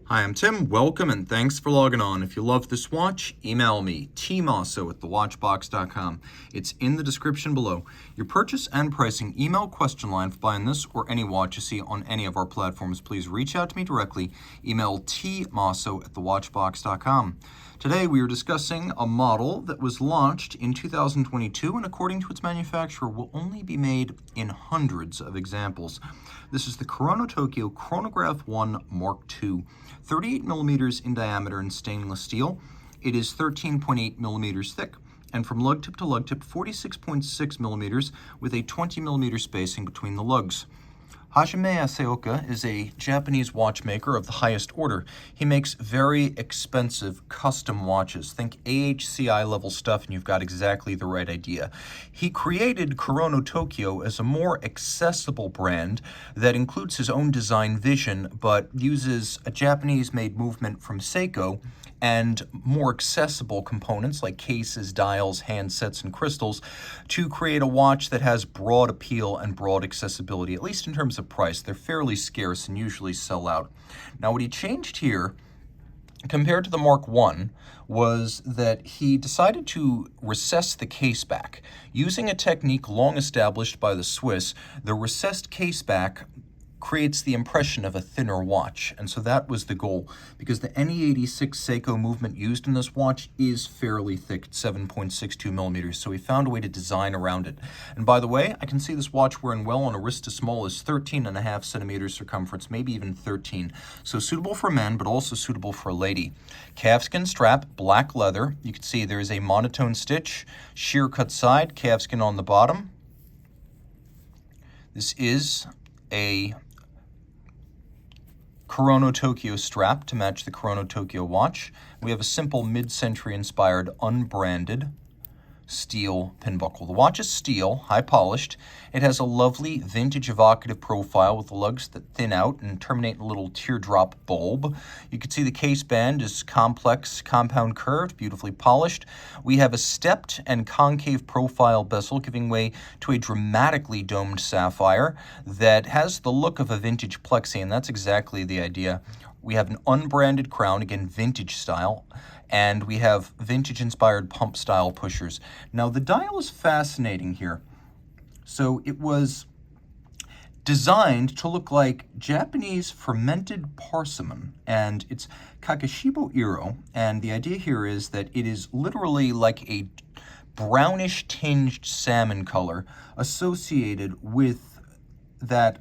Hi, I'm Tim. Welcome and thanks for logging on. If you love this watch, email me, Team Mosso at thewatchbox.com. It's in the description below. Your purchase and pricing email question line for buying this or any watch you see on any of our platforms. Please reach out to me directly. Email tmosso at thewatchbox.com. Today we are discussing a model that was launched in 2022 and according to its manufacturer will only be made in hundreds of examples. This is the Kurono Tokyo Chronograph 1 Mark II, 38 millimeters in diameter in stainless steel. It is 13.8 millimeters thick, and from lug tip to lug tip, 46.6 millimeters with a 20 millimeter spacing between the lugs. Hajime Asaoka is a Japanese watchmaker of the highest order. He makes very expensive custom watches. Think AHCI level stuff and you've got exactly the right idea. He created Kurono Tokyo as a more accessible brand that includes his own design vision but uses a Japanese-made movement from Seiko and more accessible components like cases, dials, handsets, and crystals to create a watch that has broad appeal and broad accessibility, at least in terms of price. They're fairly scarce and usually sell out. Now, what he changed here compared to the Mark I was that he decided to recess the case back. Using a technique long established by the Swiss, the recessed case back creates the impression of a thinner watch, and so that was the goal, because the NE86 Seiko movement used in this watch is fairly thick, 7.62 millimeters, so we found a way to design around it. And by the way, I can see this watch wearing well on a wrist as small as 13.5 centimeters circumference, maybe even 13, so suitable for men, but also suitable for a lady. Calfskin strap, black leather. You can see there is a monotone stitch, sheer cut side, calfskin on the bottom. This is a Kurono Tokyo strap to match the Kurono Tokyo watch. We have a simple mid-century inspired unbranded steel pin buckle. The watch is steel, high polished. It has a lovely vintage evocative profile with the lugs that thin out and terminate in a little teardrop bulb. You can see the case band is complex, compound curved, beautifully polished. We have a stepped and concave profile bezel giving way to a dramatically domed sapphire that has the look of a vintage plexi, and that's exactly the idea. We have an unbranded crown, again vintage style, and we have vintage-inspired pump-style pushers. Now, the dial is fascinating here. So it was designed to look like Japanese fermented parsimon, and it's Kakeshibo Iro, and the idea here is that it is literally like a brownish-tinged salmon color associated with that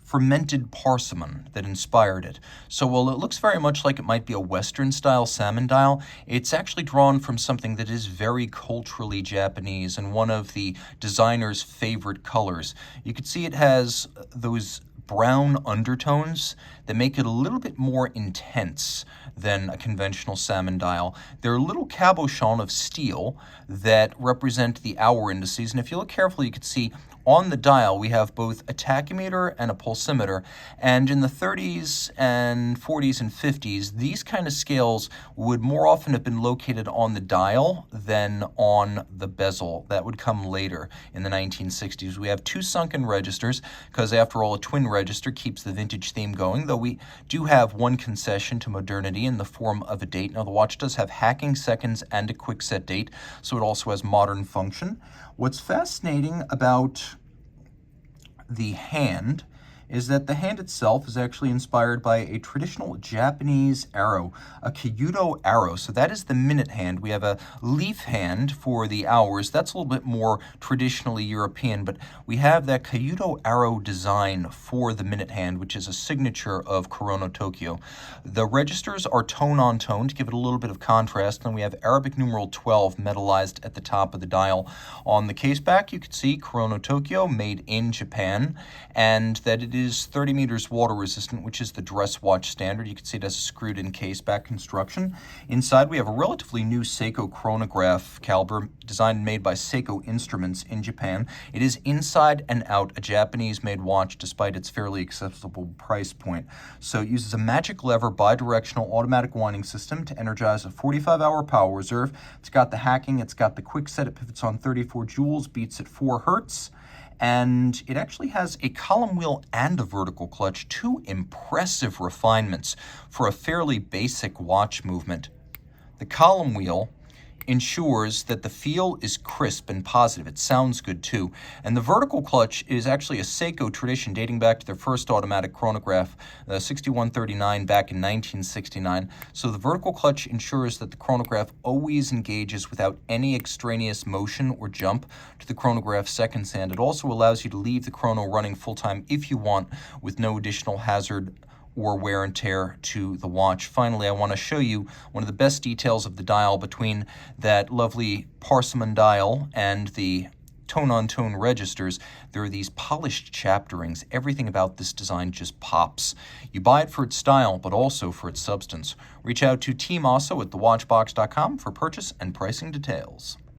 fermented parsimon that inspired it. So while it looks very much like it might be a Western-style salmon dial, it's actually drawn from something that is very culturally Japanese and one of the designer's favorite colors. You can see it has those brown undertones that make it a little bit more intense than a conventional salmon dial. They're a little cabochon of steel that represent the hour indices, and if you look carefully, you can see on the dial, we have both a tachymeter and a pulsimeter, and in the 30s and 40s and 50s, these kind of scales would more often have been located on the dial than on the bezel. That would come later in the 1960s. We have two sunken registers, because after all, a twin register keeps the vintage theme going, though we do have one concession to modernity in the form of a date. Now, the watch does have hacking seconds and a quick set date, so it also has modern function. What's fascinating about the hand is that the hand itself is actually inspired by a traditional Japanese arrow, a Kyudo arrow. So that is the minute hand. We have a leaf hand for the hours. That's a little bit more traditionally European, but we have that Kyudo arrow design for the minute hand, which is a signature of Kurono Tokyo. The registers are tone on tone to give it a little bit of contrast, and we have Arabic numeral 12 metallized at the top of the dial. On the case back, you can see Kurono Tokyo, made in Japan, and that it is 30 meters water resistant, which is the dress watch standard. You can see it has a screwed in case back construction. Inside, we have a relatively new Seiko chronograph caliber designed and made by Seiko Instruments in Japan. It is inside and out a Japanese-made watch despite its fairly accessible price point. So it uses a magic lever bidirectional automatic winding system to energize a 45-hour power reserve. It's got the hacking, it's got the quick set. It pivots on 34 joules, beats at 4 hertz. And it actually has a column wheel and a vertical clutch, two impressive refinements for a fairly basic watch movement. The column wheel ensures that the feel is crisp and positive. It sounds good too. And the vertical clutch is actually a Seiko tradition dating back to their first automatic chronograph, the 6139, back in 1969. So the vertical clutch ensures that the chronograph always engages without any extraneous motion or jump to the chronograph's seconds hand. It also allows you to leave the chrono running full time if you want, with no additional hazard or wear and tear to the watch. Finally, I want to show you one of the best details of the dial between that lovely porcelain dial and the tone-on-tone registers. There are these polished chapterings. Everything about this design just pops. You buy it for its style, but also for its substance. Reach out to Team Mosso at thewatchbox.com for purchase and pricing details.